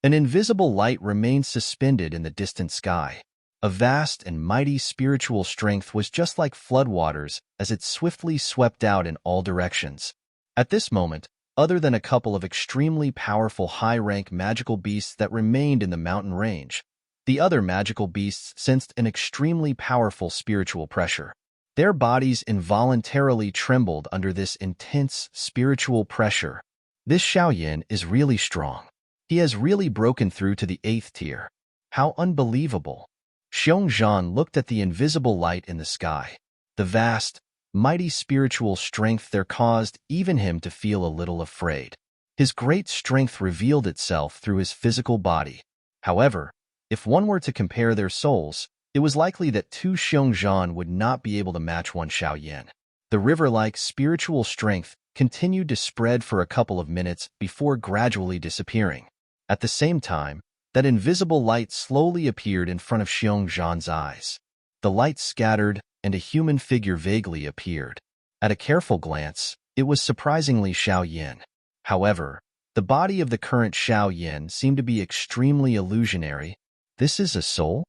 An invisible light remained suspended in the distant sky. A vast and mighty spiritual strength was just like floodwaters as it swiftly swept out in all directions. At this moment, other than a couple of extremely powerful high-rank magical beasts that remained in the mountain range, the other magical beasts sensed an extremely powerful spiritual pressure. Their bodies involuntarily trembled under this intense spiritual pressure. This Xiao Yan is really strong. He has really broken through to the 8th tier. How unbelievable! Xiong looked at the invisible light in the sky. The vast, mighty spiritual strength there caused even him to feel a little afraid. His great strength revealed itself through his physical body. However, if one were to compare their souls, it was likely that two Xiong would not be able to match one Xiao Yan. The river-like spiritual strength continued to spread for a couple of minutes before gradually disappearing. At the same time, that invisible light slowly appeared in front of Xiong's eyes. The light scattered, and a human figure vaguely appeared. At a careful glance, it was surprisingly Xiao Yan. However, the body of the current Xiao Yan seemed to be extremely illusionary. This is a soul?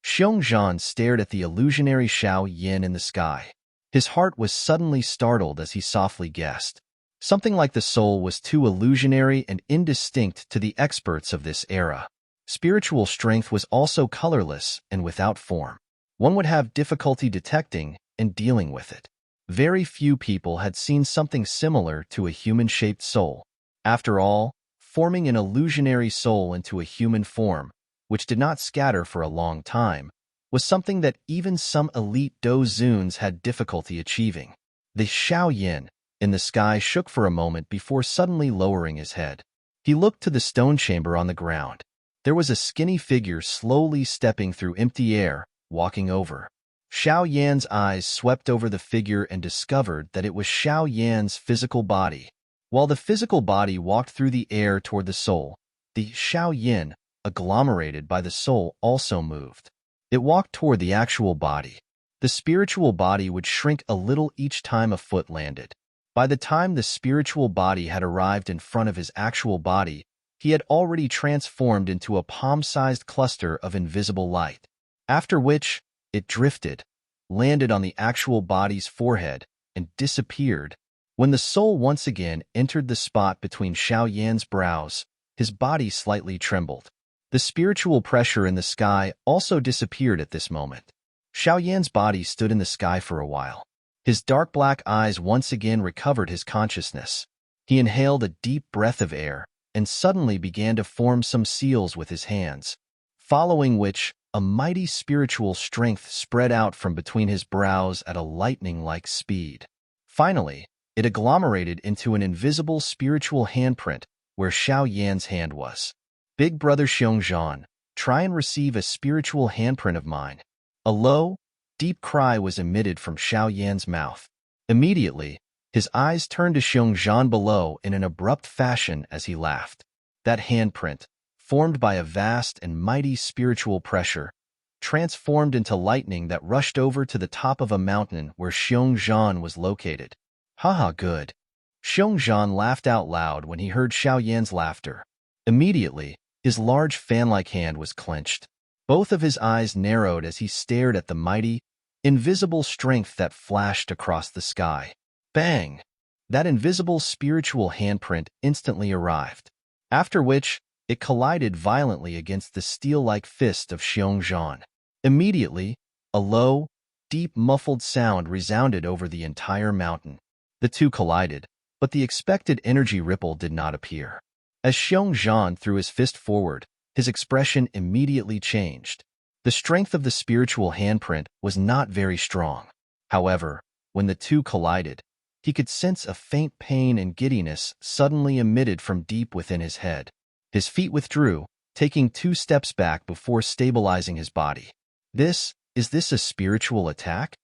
Xiong stared at the illusionary Xiao Yan in the sky. His heart was suddenly startled as he softly guessed. Something like the soul was too illusionary and indistinct to the experts of this era. Spiritual strength was also colorless and without form. One would have difficulty detecting and dealing with it. Very few people had seen something similar to a human-shaped soul. After all, forming an illusionary soul into a human form, which did not scatter for a long time, was something that even some elite Dozuns had difficulty achieving. The Xiao Yan in the sky shook for a moment before suddenly lowering his head. He looked to the stone chamber on the ground. There was a skinny figure slowly stepping through empty air, walking over. Xiao Yan's eyes swept over the figure and discovered that it was Xiao Yan's physical body. While the physical body walked through the air toward the soul, the Xiao Yan, agglomerated by the soul, also moved. It walked toward the actual body. The spiritual body would shrink a little each time a foot landed. By the time the spiritual body had arrived in front of his actual body, he had already transformed into a palm-sized cluster of invisible light. After which, it drifted, landed on the actual body's forehead, and disappeared. When the soul once again entered the spot between Xiao Yan's brows, his body slightly trembled. The spiritual pressure in the sky also disappeared at this moment. Xiao Yan's body stood in the sky for a while. His dark black eyes once again recovered his consciousness. He inhaled a deep breath of air and suddenly began to form some seals with his hands, following which a mighty spiritual strength spread out from between his brows at a lightning-like speed. Finally, it agglomerated into an invisible spiritual handprint where Xiao Yan's hand was. Big brother Xiong, try and receive a spiritual handprint of mine. A low, deep cry was emitted from Xiao Yan's mouth. Immediately, his eyes turned to Xiong below in an abrupt fashion as he laughed. That handprint, formed by a vast and mighty spiritual pressure, transformed into lightning that rushed over to the top of a mountain where Xiong was located. Haha, good. Xiong laughed out loud when he heard Xiao Yan's laughter. Immediately, his large fan-like hand was clenched. Both of his eyes narrowed as he stared at the mighty, invisible strength that flashed across the sky. Bang! That invisible spiritual handprint instantly arrived, after which it collided violently against the steel-like fist of Xiong. Immediately, a low, deep muffled sound resounded over the entire mountain. The two collided, but the expected energy ripple did not appear. As Xiong threw his fist forward, his expression immediately changed. The strength of the spiritual handprint was not very strong. However, when the two collided, he could sense a faint pain and giddiness suddenly emitted from deep within his head. His feet withdrew, taking 2 steps back before stabilizing his body. Is this a spiritual attack?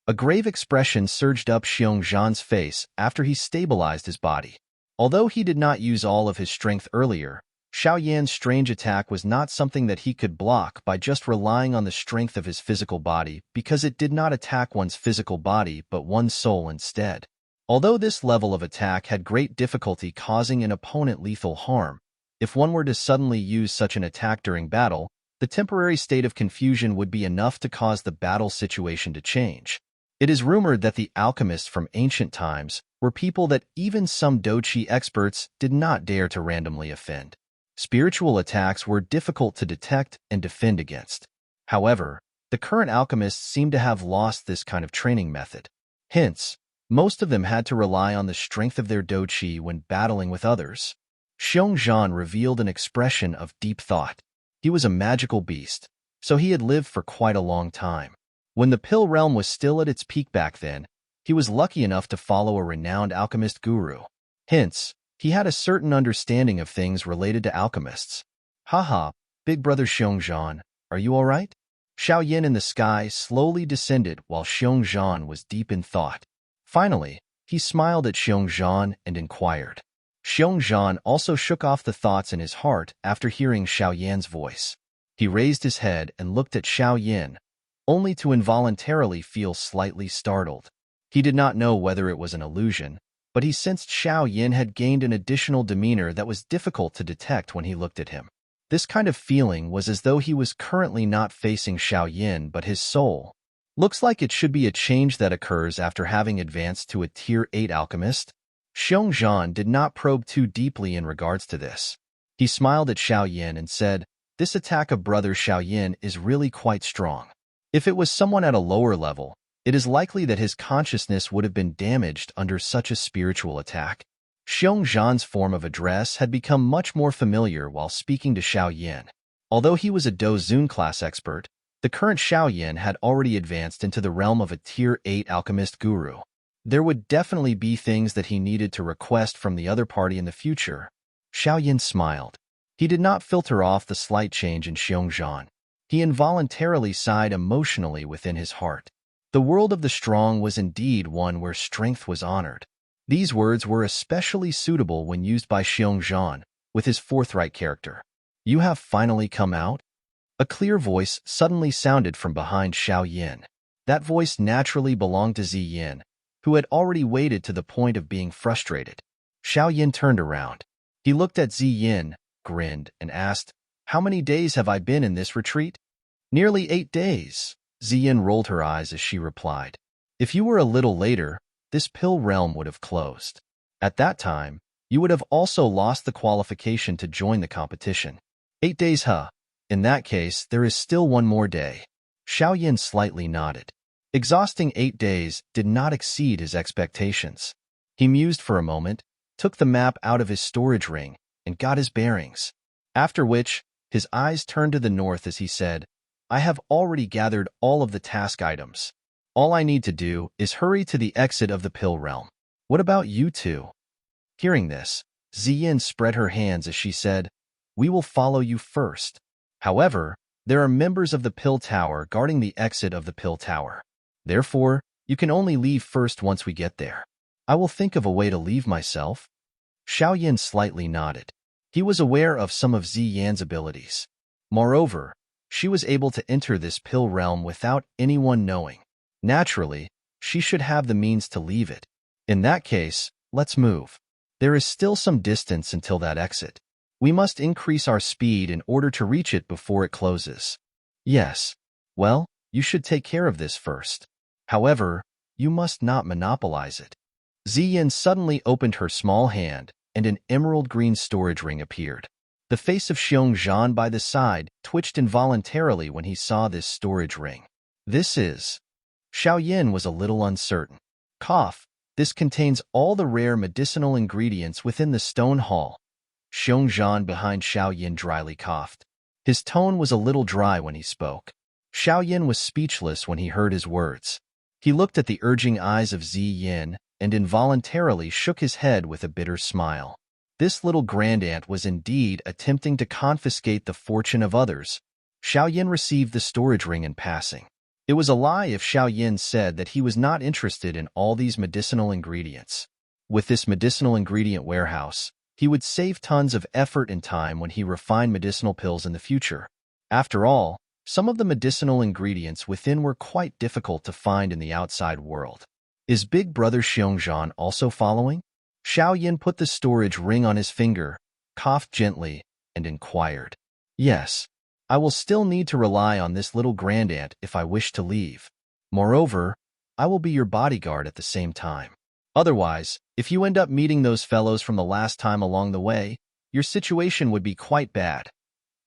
A grave expression surged up Xiong's face after he stabilized his body. Although he did not use all of his strength earlier, Xiao Yan's strange attack was not something that he could block by just relying on the strength of his physical body because it did not attack one's physical body but one's soul instead. Although this level of attack had great difficulty causing an opponent lethal harm, If one were to suddenly use such an attack during battle, the temporary state of confusion would be enough to cause the battle situation to change. It is rumored that the alchemists from ancient times were people that even some doji experts did not dare to randomly offend. Spiritual attacks were difficult to detect and defend against. However, the current alchemists seem to have lost this kind of training method. Hence, most of them had to rely on the strength of their doji when battling with others. Xiao Yan revealed an expression of deep thought. He was a magical beast, so he had lived for quite a long time. When the pill realm was still at its peak back then, he was lucky enough to follow a renowned alchemist guru. Hence, he had a certain understanding of things related to alchemists. Haha, big brother Xiao Yan, are you all right? Xiao Yan in the sky slowly descended while Xiao Yan was deep in thought. Finally, he smiled at Xiao Yan and inquired. Xiao Yan also shook off the thoughts in his heart after hearing Xiao Yan's voice. He raised his head and looked at Xiao Yan, only to involuntarily feel slightly startled. He did not know whether it was an illusion, but he sensed Xiao Yan had gained an additional demeanor that was difficult to detect when he looked at him. This kind of feeling was as though he was currently not facing Xiao Yan but his soul. Looks like it should be a change that occurs after having advanced to a Tier 8 alchemist. Xiao Yan did not probe too deeply in regards to this. He smiled at Xiao Yan and said, "This attack of brother Xiao Yan is really quite strong. If it was someone at a lower level, it is likely that his consciousness would have been damaged under such a spiritual attack." Xiao Yan's form of address had become much more familiar while speaking to Xiao Yan. Although he was a Dozun class expert, the current Xiao Yan had already advanced into the realm of a Tier 8 alchemist guru. There would definitely be things that he needed to request from the other party in the future. Xiao Yan smiled. He did not filter off the slight change in Xiao Yan. He involuntarily sighed emotionally within his heart. The world of the strong was indeed one where strength was honored. These words were especially suitable when used by Xiao Yan, with his forthright character. "You have finally come out?" A clear voice suddenly sounded from behind Xiao Yan. That voice naturally belonged to Xiyan, who had already waited to the point of being frustrated. Xiao Yan turned around. He looked at Xiyan, grinned, and asked, "How many days have I been in this retreat?" "Nearly 8 days. Xiyan rolled her eyes as she replied. "If you were a little later, this pill realm would have closed. At that time, you would have also lost the qualification to join the competition." 8 days, huh? In that case, there is still one more day. Xiao Yan slightly nodded. Exhausting 8 days did not exceed his expectations. He mused for a moment, took the map out of his storage ring, and got his bearings. After which, his eyes turned to the north as he said, "I have already gathered all of the task items. All I need to do is hurry to the exit of the pill realm. What about you two?" Hearing this, Xiyan spread her hands as she said, "We will follow you first. However, there are members of the pill tower guarding the exit of the pill tower. Therefore, you can only leave first once we get there." "I will think of a way to leave myself." Xiao Yan slightly nodded. He was aware of some of Xiyan's abilities. Moreover, she was able to enter this pill realm without anyone knowing. Naturally, she should have the means to leave it. In that case, let's move. There is still some distance until that exit. We must increase our speed in order to reach it before it closes. Yes. Well, you should take care of this first. However, you must not monopolize it. Xiyan suddenly opened her small hand, and an emerald green storage ring appeared. The face of Xiong Zhan by the side twitched involuntarily when he saw this storage ring. "This is..." Xiao Yan was a little uncertain. "Cough, this contains all the rare medicinal ingredients within the stone hall." Xiong Zhan behind Xiao Yan dryly coughed. His tone was a little dry when he spoke. Xiao Yan was speechless when he heard his words. He looked at the urging eyes of Xiyan and involuntarily shook his head with a bitter smile. This little grandaunt was indeed attempting to confiscate the fortune of others. Xiao Yan received the storage ring in passing. It was a lie if Xiao Yan said that he was not interested in all these medicinal ingredients. With this medicinal ingredient warehouse, he would save tons of effort and time when he refined medicinal pills in the future. After all, some of the medicinal ingredients within were quite difficult to find in the outside world. Is Big Brother Xiongzhan also following? Xiao Yan put the storage ring on his finger, coughed gently, and inquired, "Yes, I will still need to rely on this little grandaunt if I wish to leave. Moreover, I will be your bodyguard at the same time. Otherwise, if you end up meeting those fellows from the last time along the way, your situation would be quite bad."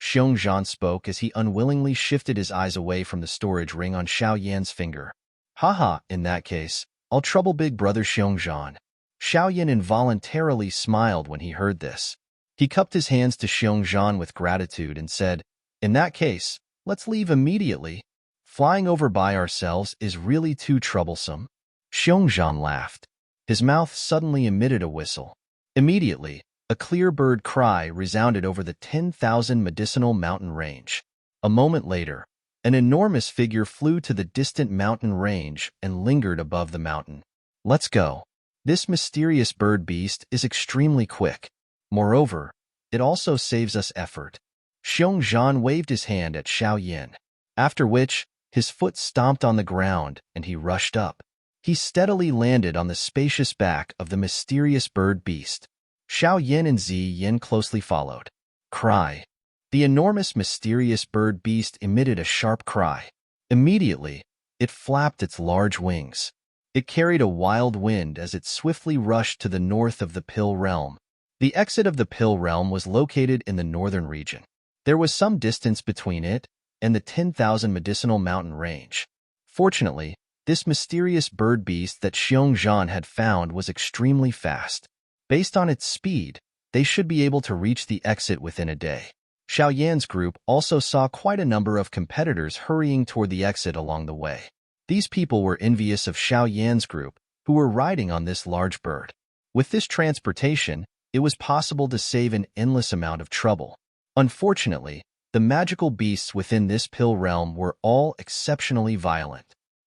Xiao spoke as he unwillingly shifted his eyes away from the storage ring on Xiao Yan's finger. "Haha, in that case, I'll trouble big brother Xiao." Xiao Yan involuntarily smiled when he heard this. He cupped his hands to Xiao with gratitude and said, "In that case, let's leave immediately. Flying over by ourselves is really too troublesome." Xiao laughed. His mouth suddenly emitted a whistle. Immediately, a clear bird cry resounded over the 10,000 medicinal mountain range. A moment later, an enormous figure flew to the distant mountain range and lingered above the mountain. "Let's go." This mysterious bird beast is extremely quick. Moreover, it also saves us effort. Xiao waved his hand at Xiao Yan, after which his foot stomped on the ground and he rushed up. He steadily landed on the spacious back of the mysterious bird beast. Xiao Yan and Yan closely followed. Cry. The enormous mysterious bird beast emitted a sharp cry. Immediately, it flapped its large wings. It carried a wild wind as it swiftly rushed to the north of the Pill Realm. The exit of the Pill Realm was located in the northern region. There was some distance between it and the 10,000 medicinal mountain range. Fortunately, this mysterious bird beast that Xiao had found was extremely fast. Based on its speed, they should be able to reach the exit within a day. Xiao Yan's group also saw quite a number of competitors hurrying toward the exit along the way. These people were envious of Xiao Yan's group, who were riding on this large bird. With this transportation, it was possible to save an endless amount of trouble. Unfortunately, the magical beasts within this pill realm were all exceptionally violent.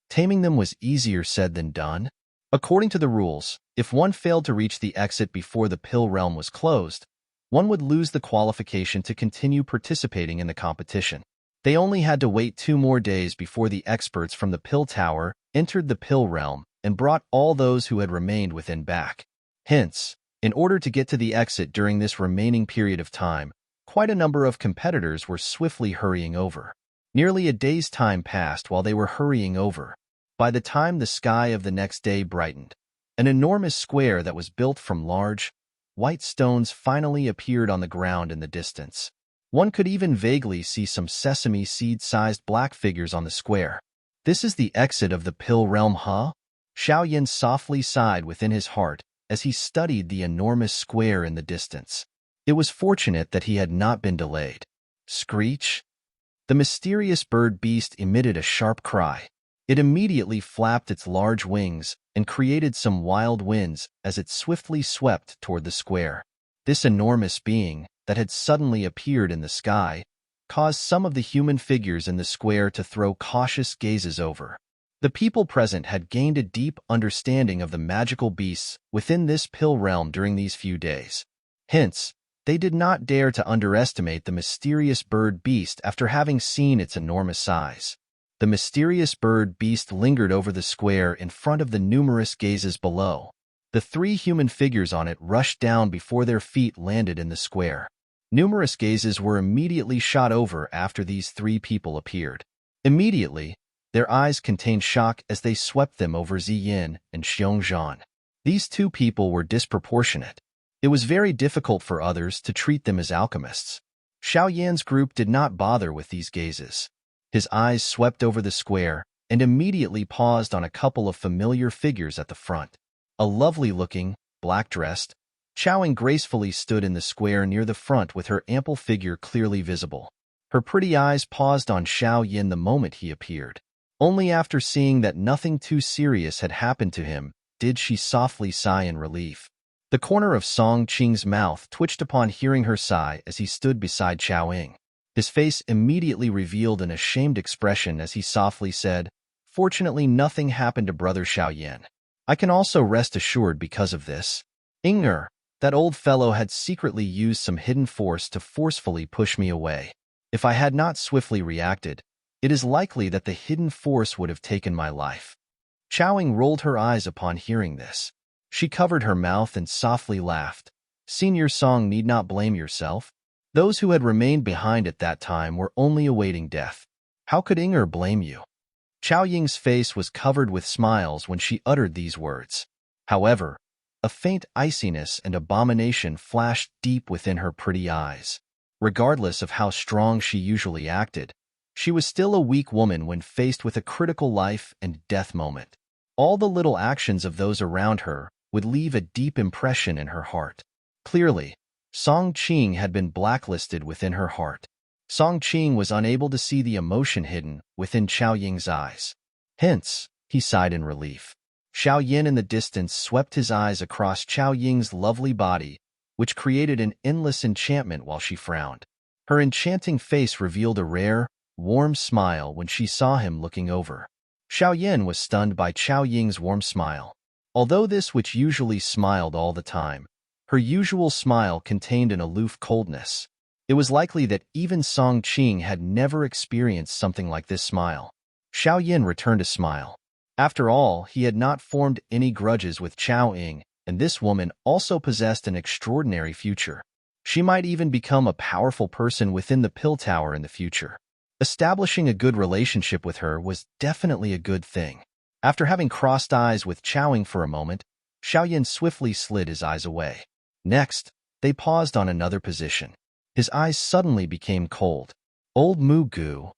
Taming them was easier said than done. According to the rules, if one failed to reach the exit before the pill realm was closed, one would lose the qualification to continue participating in the competition. They only had to wait 2 more days before the experts from the Pill Tower entered the Pill Realm and brought all those who had remained within back. Hence, in order to get to the exit during this remaining period of time, quite a number of competitors were swiftly hurrying over. Nearly a day's time passed while they were hurrying over. By the time the sky of the next day brightened, an enormous square that was built from large, white stones finally appeared on the ground in the distance. One could even vaguely see some sesame seed-sized black figures on the square. "This is the exit of the Pill Realm, huh?" Xiao Yan softly sighed within his heart as he studied the enormous square in the distance. It was fortunate that he had not been delayed. Screech! The mysterious bird beast emitted a sharp cry. It immediately flapped its large wings and created some wild winds as it swiftly swept toward the square. This enormous being that had suddenly appeared in the sky caused some of the human figures in the square to throw cautious gazes over. The people present had gained a deep understanding of the magical beasts within this pill realm during these few days. Hence, they did not dare to underestimate the mysterious bird beast after having seen its enormous size. The mysterious bird beast lingered over the square in front of the numerous gazes below. The 3 human figures on it rushed down before their feet landed in the square. Numerous gazes were immediately shot over after these 3 people appeared. Immediately, their eyes contained shock as they swept them over Yan and Xiao. These 2 people were disproportionate. It was very difficult for others to treat them as alchemists. Xiao Yan's group did not bother with these gazes. His eyes swept over the square and immediately paused on a couple of familiar figures at the front. A lovely-looking, black-dressed, Xiao gracefully stood in the square near the front with her ample figure clearly visible. Her pretty eyes paused on Xiao Yan the moment he appeared. Only after seeing that nothing too serious had happened to him did she softly sigh in relief. The corner of Song Qing's mouth twitched upon hearing her sigh as he stood beside Xiao. His face immediately revealed an ashamed expression as he softly said, "Fortunately, nothing happened to Brother Xiao Yan. I can also rest assured because of this. Xun'er, that old fellow had secretly used some hidden force to forcefully push me away. If I had not swiftly reacted, it is likely that the hidden force would have taken my life." Xiao rolled her eyes upon hearing this. She covered her mouth and softly laughed. "Senior Song need not blame yourself. Those who had remained behind at that time were only awaiting death. How could Xun'er blame you? Xiao Ying's face was covered with smiles when she uttered these words. However, a faint iciness and abomination flashed deep within her pretty eyes. Regardless of how strong she usually acted, she was still a weak woman when faced with a critical life and death moment. All the little actions of those around her would leave a deep impression in her heart. Clearly, Song Qing had been blacklisted within her heart. Song Qing was unable to see the emotion hidden within Xiao Ying's eyes. Hence, he sighed in relief. Xiao Yan in the distance swept his eyes across Xiao Ying's lovely body, which created an endless enchantment while she frowned. Her enchanting face revealed a rare, warm smile when she saw him looking over. Xiao Yan was stunned by Xiao Ying's warm smile. Although this which usually smiled all the time, her usual smile contained an aloof coldness. It was likely that even Song Qing had never experienced something like this smile. Xiao Yan returned a smile. After all, he had not formed any grudges with Xiao Ying, and this woman also possessed an extraordinary future. She might even become a powerful person within the Pill Tower in the future. Establishing a good relationship with her was definitely a good thing. After having crossed eyes with Xiao Ying for a moment, Xiao Yan swiftly slid his eyes away. Next, they paused on another position. His eyes suddenly became cold. Old Mugu.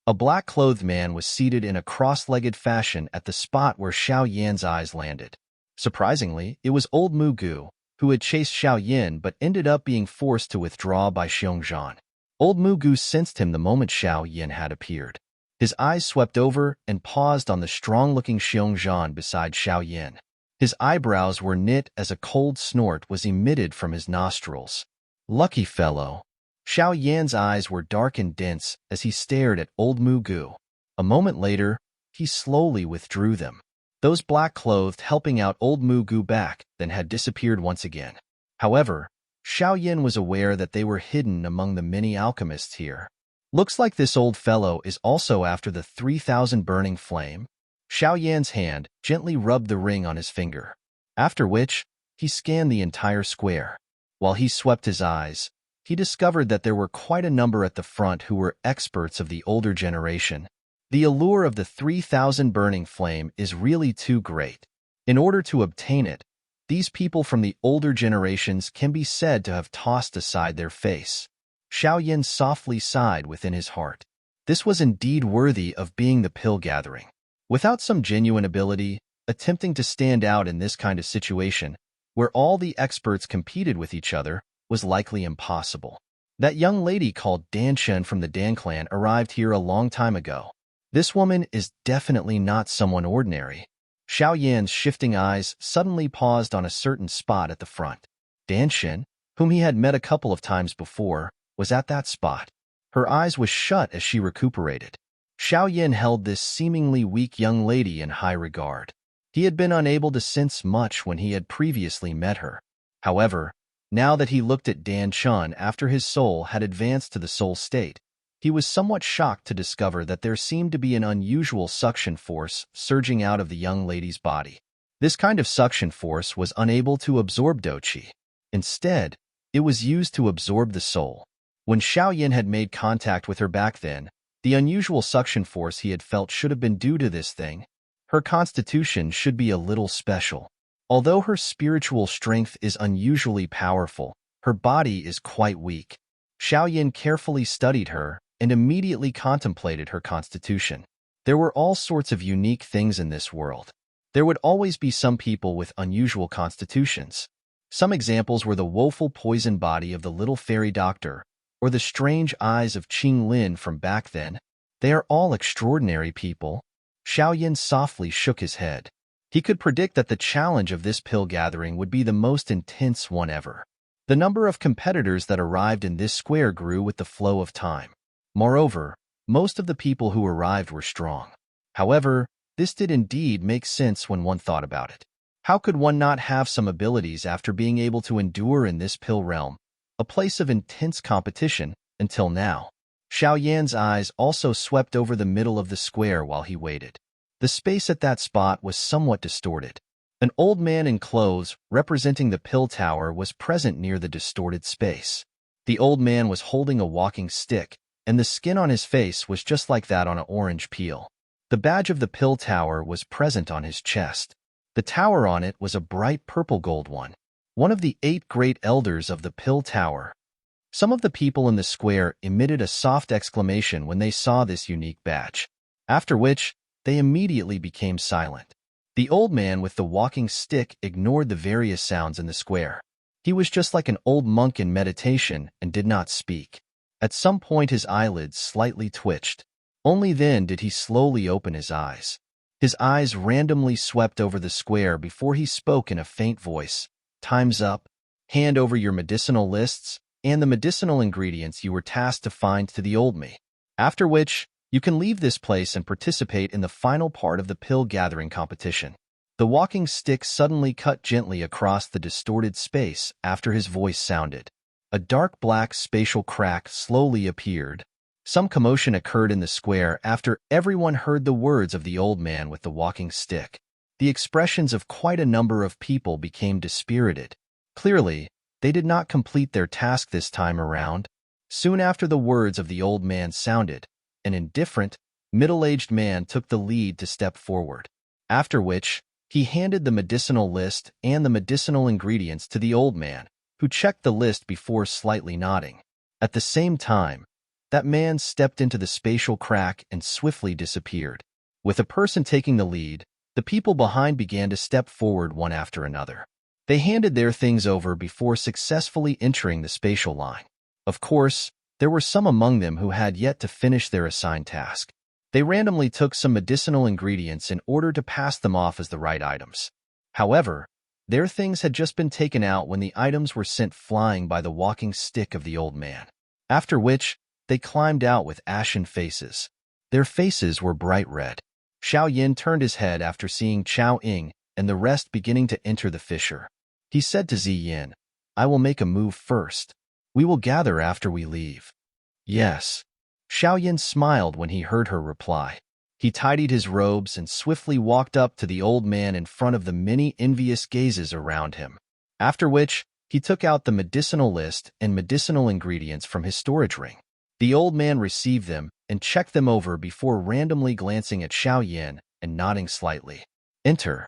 A black-clothed man was seated in a cross-legged fashion at the spot where Xiao Yan's eyes landed. Surprisingly, it was old Mugu, who had chased Xiao Yan but ended up being forced to withdraw by Xiongzhan. Old Mugu sensed him the moment Xiao Yan had appeared. His eyes swept over and paused on the strong-looking Xiongzhan beside Xiao Yan. His eyebrows were knit as a cold snort was emitted from his nostrils. Lucky fellow. Xiao Yan's eyes were dark and dense as he stared at old Mugu. A moment later, he slowly withdrew them. Those black-clothed helping out old Mugu back then had disappeared once again. However, Xiao Yan was aware that they were hidden among the many alchemists here. Looks like this old fellow is also after the 3,000 burning flame. Xiao Yan's hand gently rubbed the ring on his finger, after which he scanned the entire square. While he swept his eyes, he discovered that there were quite a number at the front who were experts of the older generation. The allure of the 3,000 burning flame is really too great. In order to obtain it, these people from the older generations can be said to have tossed aside their face. Xiao Yan softly sighed within his heart. This was indeed worthy of being the pill gathering. Without some genuine ability, attempting to stand out in this kind of situation, where all the experts competed with each other, was likely impossible. That young lady called Dan Shen from the Dan clan arrived here a long time ago. This woman is definitely not someone ordinary. Xiao Yan's shifting eyes suddenly paused on a certain spot at the front. Dan Shen, whom he had met a couple of times before, was at that spot. Her eyes was shut as she recuperated. Xiao Yan held this seemingly weak young lady in high regard. He had been unable to sense much when he had previously met her. However, now that he looked at Dan Chun after his soul had advanced to the soul state, he was somewhat shocked to discover that there seemed to be an unusual suction force surging out of the young lady's body. This kind of suction force was unable to absorb Doqi. Instead, it was used to absorb the soul. When Xiao Yan had made contact with her back then, the unusual suction force he had felt should have been due to this thing. Her constitution should be a little special. Although her spiritual strength is unusually powerful, her body is quite weak. Xiao Yan carefully studied her and immediately contemplated her constitution. There were all sorts of unique things in this world. There would always be some people with unusual constitutions. Some examples were the woeful poison body of the little fairy doctor, or the strange eyes of Qing Lin from back then. They are all extraordinary people. Xiao Yan softly shook his head. He could predict that the challenge of this pill gathering would be the most intense one ever. The number of competitors that arrived in this square grew with the flow of time. Moreover, most of the people who arrived were strong. However, this did indeed make sense when one thought about it. How could one not have some abilities after being able to endure in this pill realm, a place of intense competition, until now? Xiao Yan's eyes also swept over the middle of the square while he waited. The space at that spot was somewhat distorted. An old man in clothes representing the pill tower was present near the distorted space. The old man was holding a walking stick, and the skin on his face was just like that on an orange peel. The badge of the pill tower was present on his chest. The tower on it was a bright purple gold one of the 8 great elders of the pill tower. Some of the people in the square emitted a soft exclamation when they saw this unique badge, after which they immediately became silent. The old man with the walking stick ignored the various sounds in the square. He was just like an old monk in meditation and did not speak. At some point his eyelids slightly twitched. Only then did he slowly open his eyes. His eyes randomly swept over the square before he spoke in a faint voice. "Time's up. Hand over your medicinal lists and the medicinal ingredients you were tasked to find to the old me. After which, you can leave this place and participate in the final part of the pill gathering competition." The walking stick suddenly cut gently across the distorted space after his voice sounded. A dark black spatial crack slowly appeared. Some commotion occurred in the square after everyone heard the words of the old man with the walking stick. The expressions of quite a number of people became dispirited. Clearly, they did not complete their task this time around. Soon after the words of the old man sounded, an indifferent, middle-aged man took the lead to step forward. After which, he handed the medicinal list and the medicinal ingredients to the old man, who checked the list before slightly nodding. At the same time, that man stepped into the spatial crack and swiftly disappeared. With a person taking the lead, the people behind began to step forward one after another. They handed their things over before successfully entering the spatial line. Of course, there were some among them who had yet to finish their assigned task. They randomly took some medicinal ingredients in order to pass them off as the right items. However, their things had just been taken out when the items were sent flying by the walking stick of the old man. After which, they climbed out with ashen faces. Their faces were bright red. Xiao Yan turned his head after seeing Qiao Ying and the rest beginning to enter the fissure. He said to Ziyin, "I will make a move first. We will gather after we leave." "Yes." Xiao Yan smiled when he heard her reply. He tidied his robes and swiftly walked up to the old man in front of the many envious gazes around him. After which, he took out the medicinal list and medicinal ingredients from his storage ring. The old man received them and checked them over before randomly glancing at Xiao Yan and nodding slightly. "Enter."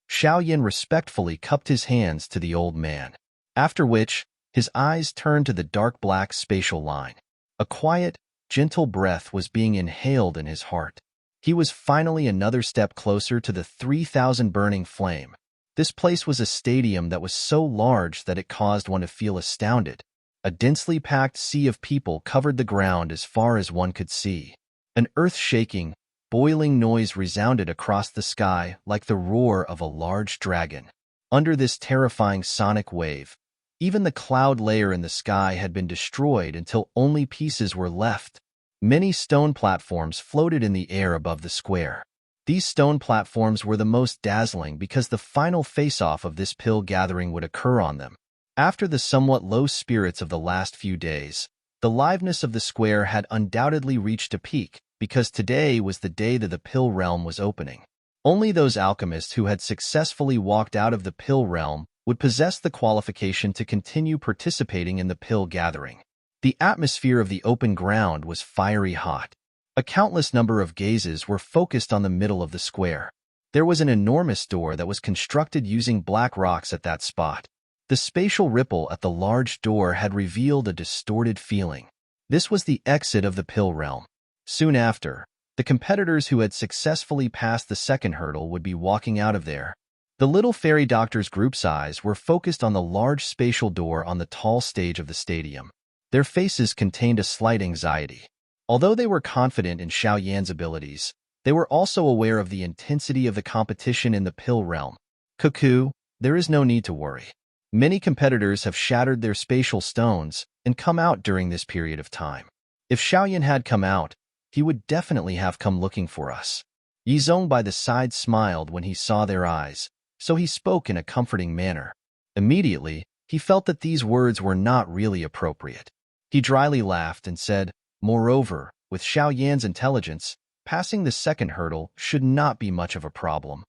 Xiao Yan respectfully cupped his hands to the old man. After which, his eyes turned to the dark black spatial line. A quiet, gentle breath was being inhaled in his heart. He was finally another step closer to the 3,000 burning flame. This place was a stadium that was so large that it caused one to feel astounded. A densely packed sea of people covered the ground as far as one could see. An earth-shaking, boiling noise resounded across the sky like the roar of a large dragon. Under this terrifying sonic wave, even the cloud layer in the sky had been destroyed until only pieces were left. Many stone platforms floated in the air above the square. These stone platforms were the most dazzling because the final face-off of this pill gathering would occur on them. After the somewhat low spirits of the last few days, the liveness of the square had undoubtedly reached a peak because today was the day that the pill realm was opening. Only those alchemists who had successfully walked out of the pill realm would possess the qualification to continue participating in the pill gathering. The atmosphere of the open ground was fiery hot. A countless number of gazes were focused on the middle of the square. There was an enormous door that was constructed using black rocks at that spot. The spatial ripple at the large door had revealed a distorted feeling. This was the exit of the pill realm. Soon after, the competitors who had successfully passed the second hurdle would be walking out of there. The little fairy doctors' group's eyes were focused on the large spatial door on the tall stage of the stadium. Their faces contained a slight anxiety. Although they were confident in Xiao Yan's abilities, they were also aware of the intensity of the competition in the pill realm. "Cuckoo, there is no need to worry. Many competitors have shattered their spatial stones and come out during this period of time. If Xiao Yan had come out, he would definitely have come looking for us." Yizong by the side smiled when he saw their eyes, so he spoke in a comforting manner. Immediately, he felt that these words were not really appropriate. He dryly laughed and said, "Moreover, with Xiao Yan's intelligence, passing the second hurdle should not be much of a problem."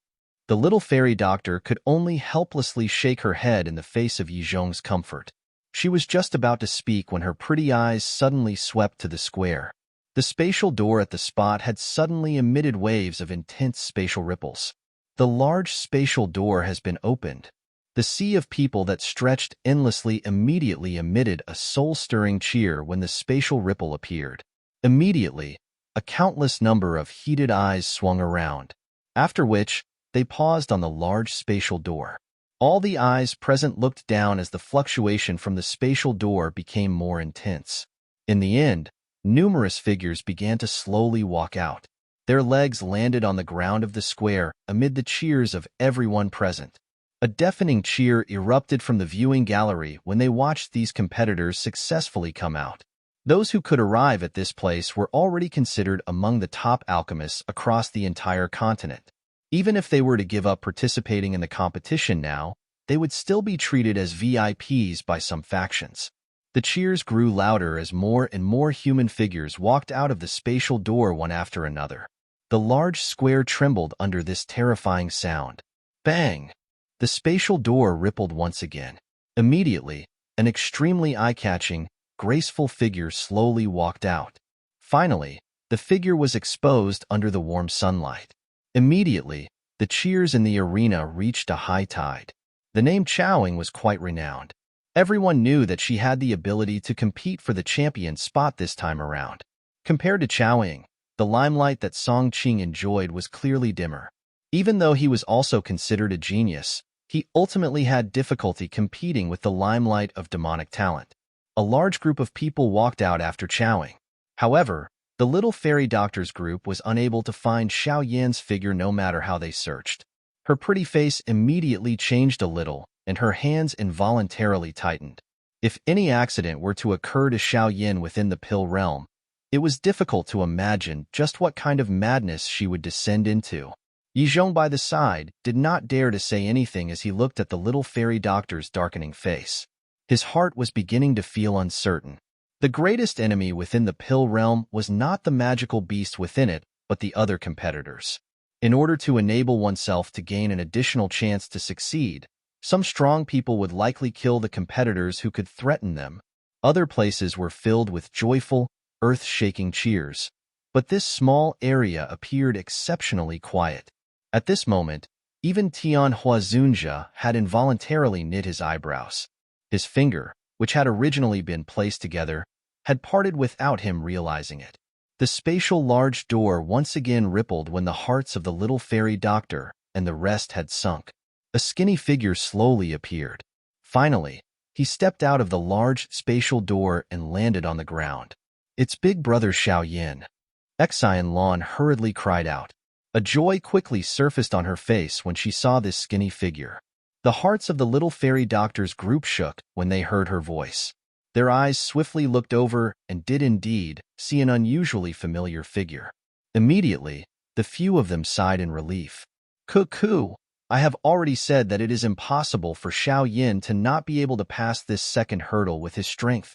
The little fairy doctor could only helplessly shake her head in the face of Yizhong's comfort. She was just about to speak when her pretty eyes suddenly swept to the square. The spatial door at the spot had suddenly emitted waves of intense spatial ripples. The large spatial door has been opened. The sea of people that stretched endlessly immediately emitted a soul-stirring cheer when the spatial ripple appeared. Immediately, a countless number of heated eyes swung around, after which they paused on the large spatial door. All the eyes present looked down as the fluctuation from the spatial door became more intense. In the end, numerous figures began to slowly walk out. Their legs landed on the ground of the square amid the cheers of everyone present. A deafening cheer erupted from the viewing gallery when they watched these competitors successfully come out. Those who could arrive at this place were already considered among the top alchemists across the entire continent. Even if they were to give up participating in the competition now, they would still be treated as VIPs by some factions. The cheers grew louder as more and more human figures walked out of the spatial door one after another. The large square trembled under this terrifying sound. Bang! The spatial door rippled once again. Immediately, an extremely eye-catching, graceful figure slowly walked out. Finally, the figure was exposed under the warm sunlight. Immediately, the cheers in the arena reached a high tide. The name Xiao Yan was quite renowned. Everyone knew that she had the ability to compete for the champion spot this time around. Compared to Xiao Yan, the limelight that Song Qing enjoyed was clearly dimmer. Even though he was also considered a genius, he ultimately had difficulty competing with the limelight of demonic talent. A large group of people walked out after Xiao Yan. However, the little fairy doctor's group was unable to find Xiao Yan's figure no matter how they searched. Her pretty face immediately changed a little, and her hands involuntarily tightened. If any accident were to occur to Xiao Yan within the pill realm, it was difficult to imagine just what kind of madness she would descend into. Yizhong by the side did not dare to say anything as he looked at the little fairy doctor's darkening face. His heart was beginning to feel uncertain. The greatest enemy within the pill realm was not the magical beast within it, but the other competitors. In order to enable oneself to gain an additional chance to succeed, some strong people would likely kill the competitors who could threaten them. Other places were filled with joyful, earth-shaking cheers, but this small area appeared exceptionally quiet. At this moment, even Tian Huazunjia had involuntarily knit his eyebrows. His finger, which had originally been placed together, had parted without him realizing it. The spatial large door once again rippled when the hearts of the little fairy doctor and the rest had sunk. A skinny figure slowly appeared. Finally, he stepped out of the large spatial door and landed on the ground. It's big brother Xiao Yan. Xian Lan hurriedly cried out. A joy quickly surfaced on her face when she saw this skinny figure. The hearts of the little fairy doctor's group shook when they heard her voice. Their eyes swiftly looked over and did indeed see an unusually familiar figure. Immediately, the few of them sighed in relief. Cuckoo! I have already said that it is impossible for Xiao Yan to not be able to pass this second hurdle with his strength.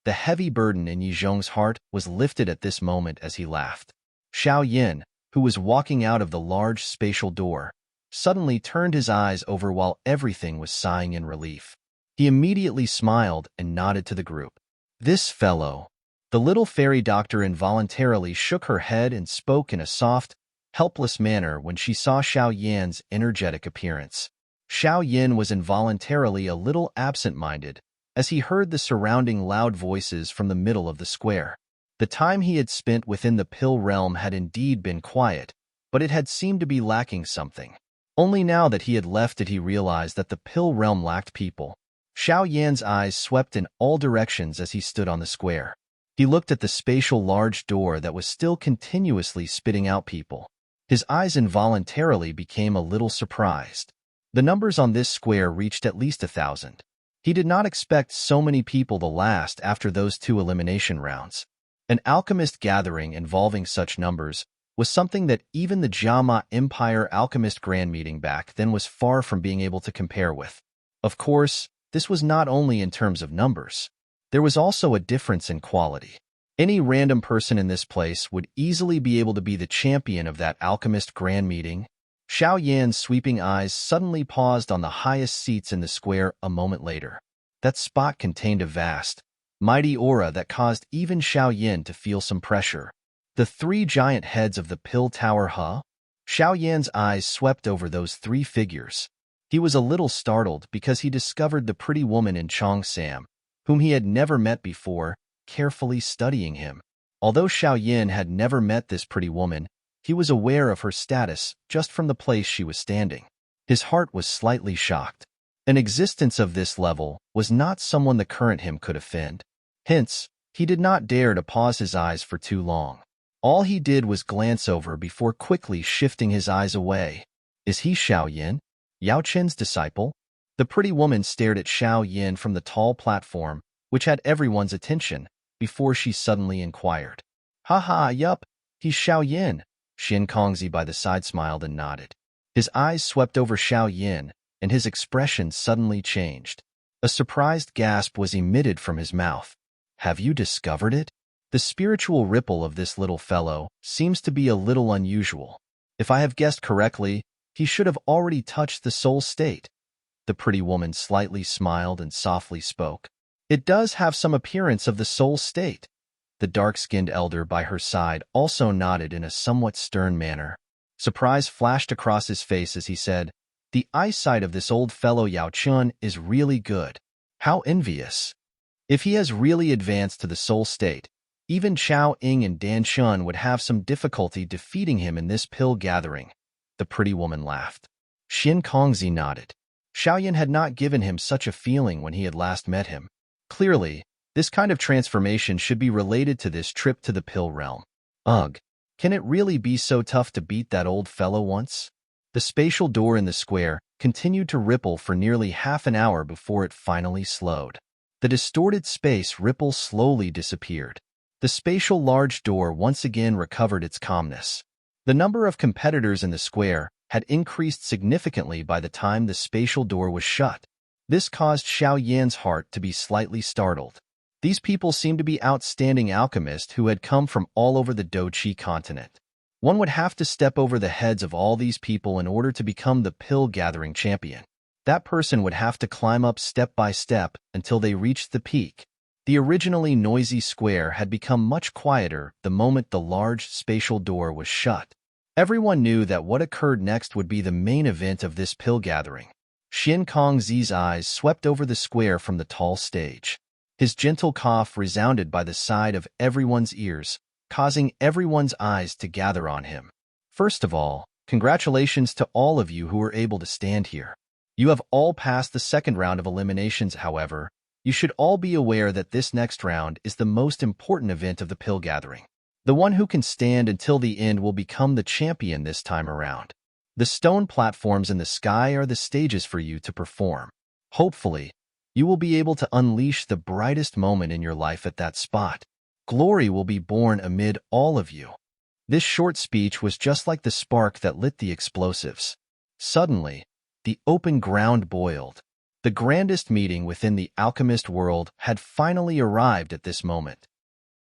The heavy burden in Yizhong's heart was lifted at this moment as he laughed. Xiao Yan, who was walking out of the large spatial door, suddenly turned his eyes over while everything was sighing in relief. He immediately smiled and nodded to the group. This fellow. The little fairy doctor involuntarily shook her head and spoke in a soft, helpless manner when she saw Xiao Yan's energetic appearance. Xiao Yan was involuntarily a little absent-minded as he heard the surrounding loud voices from the middle of the square. The time he had spent within the pill realm had indeed been quiet, but it had seemed to be lacking something. Only now that he had left did he realize that the pill realm lacked people. Xiao Yan's eyes swept in all directions as he stood on the square. He looked at the spatial large door that was still continuously spitting out people. His eyes involuntarily became a little surprised. The numbers on this square reached at least 1,000. He did not expect so many people to last after those 2 elimination rounds. An alchemist gathering involving such numbers was something that even the Jiama Empire Alchemist Grand Meeting back then was far from being able to compare with. Of course, this was not only in terms of numbers. There was also a difference in quality. Any random person in this place would easily be able to be the champion of that Alchemist Grand Meeting. Xiao Yan's sweeping eyes suddenly paused on the highest seats in the square a moment later. That spot contained a vast, mighty aura that caused even Xiao Yan to feel some pressure. The three giant heads of the pill tower, huh? Xiao Yan's eyes swept over those three figures. He was a little startled because he discovered the pretty woman in Cheongsam, whom he had never met before, carefully studying him. Although Xiao Yan had never met this pretty woman, he was aware of her status just from the place she was standing. His heart was slightly shocked. An existence of this level was not someone the current him could offend. Hence, he did not dare to pause his eyes for too long. All he did was glance over before quickly shifting his eyes away. Is he Xiao Yan, Yao Chen's disciple? The pretty woman stared at Xiao Yan from the tall platform, which had everyone's attention, before she suddenly inquired. Ha, yup, he's Xiao Yan. Xin Kongzi by the side smiled and nodded. His eyes swept over Xiao Yan, and his expression suddenly changed. A surprised gasp was emitted from his mouth. Have you discovered it? The spiritual ripple of this little fellow seems to be a little unusual. If I have guessed correctly, he should have already touched the soul state. The pretty woman slightly smiled and softly spoke. It does have some appearance of the soul state. The dark-skinned elder by her side also nodded in a somewhat stern manner. Surprise flashed across his face as he said, "The eyesight of this old fellow Yao Chun is really good. How envious. If he has really advanced to the soul state, even Chao Ying and Dan Shun would have some difficulty defeating him in this pill gathering." The pretty woman laughed. Xin Kongzi nodded. Xiao Yan had not given him such a feeling when he had last met him. Clearly, this kind of transformation should be related to this trip to the pill realm. Ugh, can it really be so tough to beat that old fellow once? The spatial door in the square continued to ripple for nearly half an hour before it finally slowed. The distorted space ripple slowly disappeared. The spatial large door once again recovered its calmness. The number of competitors in the square had increased significantly by the time the spatial door was shut. This caused Xiao Yan's heart to be slightly startled. These people seemed to be outstanding alchemists who had come from all over the Doqi continent. One would have to step over the heads of all these people in order to become the pill-gathering champion. That person would have to climb up step by step until they reached the peak. The originally noisy square had become much quieter the moment the large spatial door was shut. Everyone knew that what occurred next would be the main event of this pill gathering. Xin Kongzi's eyes swept over the square from the tall stage. His gentle cough resounded by the side of everyone's ears, causing everyone's eyes to gather on him. First of all, congratulations to all of you who were able to stand here. You have all passed the second round of eliminations, however. You should all be aware that this next round is the most important event of the pill gathering. The one who can stand until the end will become the champion this time around. The stone platforms in the sky are the stages for you to perform. Hopefully, you will be able to unleash the brightest moment in your life at that spot. Glory will be born amid all of you. This short speech was just like the spark that lit the explosives. Suddenly, the open ground boiled. The grandest meeting within the alchemist world had finally arrived at this moment.